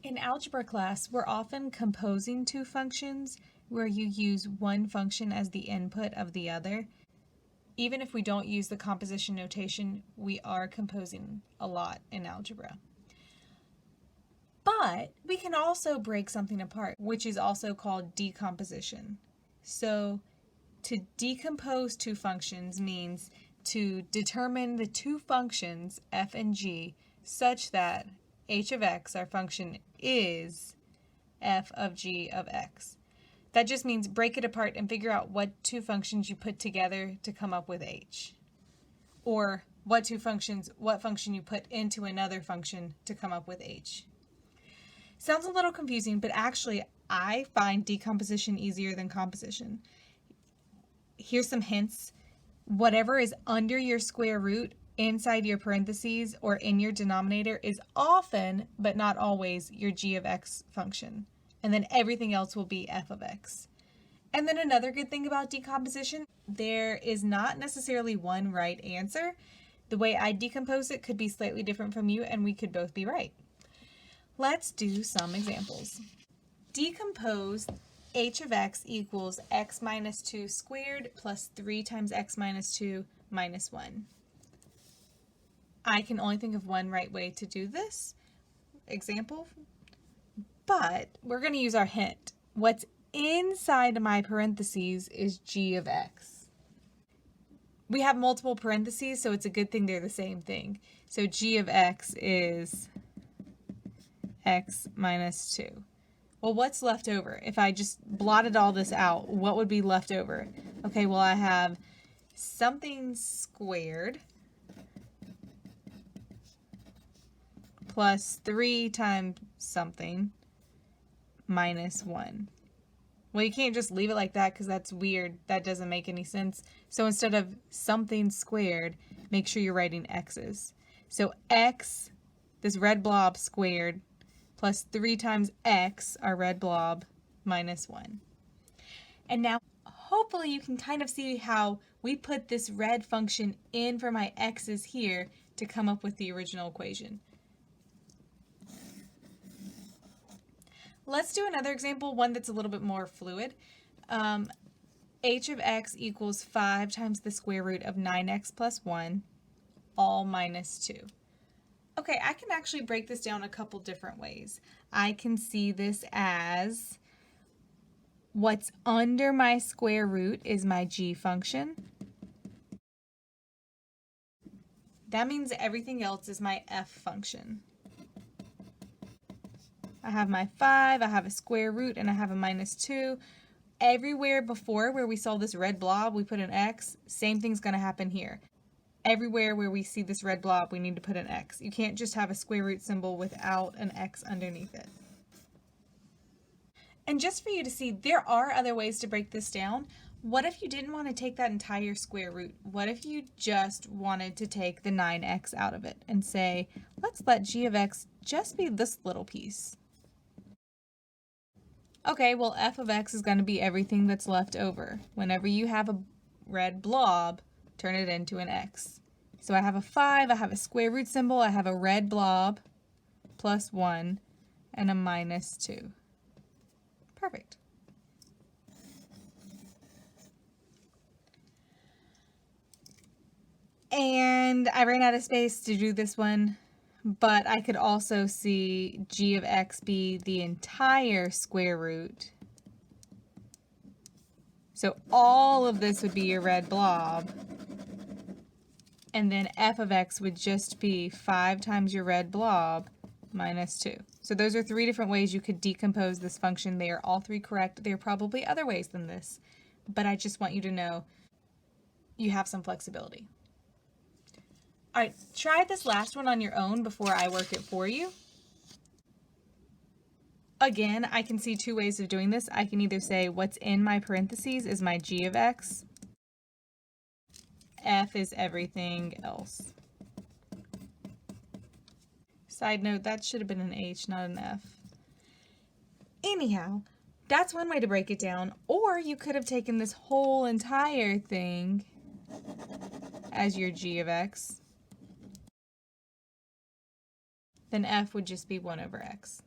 In algebra class, we're often composing two functions where you use one function as the input of the other. Even if we don't use the composition notation, we are composing a lot in algebra. But we can also break something apart, which is also called decomposition. So to decompose two functions means to determine the two functions, f and g, such that h of x, our function, is f of g of x. That just means break it apart and figure out what two functions you put together to come up with h. Or what function you put into another function to come up with h. Sounds a little confusing, but actually I find decomposition easier than composition. Here's some hints. Whatever is under your square root, inside your parentheses, or in your denominator is often, but not always, your g of x function. And then everything else will be f of x. And then another good thing about decomposition, there is not necessarily one right answer. The way I decompose it could be slightly different from you, and we could both be right. Let's do some examples. Decompose h of x equals x minus 2 squared plus 3 times x minus 2 minus 1. I can only think of one right way to do this example, but we're going to use our hint. What's inside my parentheses is g of x. We have multiple parentheses, so it's a good thing they're the same thing. So g of x is x minus 2. Well, what's left over? If I just blotted all this out, what would be left over? Okay, well, I have something squared plus 3 times something minus 1. Well, you can't just leave it like that because that's weird. That doesn't make any sense. So instead of something squared, make sure you're writing x's. So x, this red blob squared, plus 3 times x, our red blob, minus 1. And now, hopefully you can kind of see how we put this red function in for my x's here to come up with the original equation. Let's do another example, one that's a little bit more fluid. H of x equals 5 times the square root of 9x plus 1, all minus 2. Okay, I can actually break this down a couple different ways. I can see this as what's under my square root is my g function. That means everything else is my f function. I have my 5, I have a square root, and I have a minus 2. Everywhere before where we saw this red blob, we put an x. Same thing's going to happen here. Everywhere where we see this red blob, we need to put an x. You can't just have a square root symbol without an x underneath it. And just for you to see, there are other ways to break this down. What if you didn't want to take that entire square root? What if you just wanted to take the 9x out of it and say, let's let g of x just be this little piece? Okay, well, f of x is going to be everything that's left over. Whenever you have a red blob, turn it into an x. So I have a 5, I have a square root symbol, I have a red blob, plus 1, and a minus 2. Perfect. And I ran out of space to do this one, but I could also see g of x be the entire square root. So all of this would be your red blob. And then f of x would just be 5 times your red blob minus 2. So those are 3 different ways you could decompose this function. They are all 3 correct. There are probably other ways than this, but I just want you to know you have some flexibility. All right, try this last one on your own before I work it for you. Again, I can see 2 ways of doing this. I can either say what's in my parentheses is my g of x. F is everything else. Side note, that should have been an H, not an F. Anyhow, that's one way to break it down. Or you could have taken this whole entire thing as your g of x. Then f would just be 1 over x.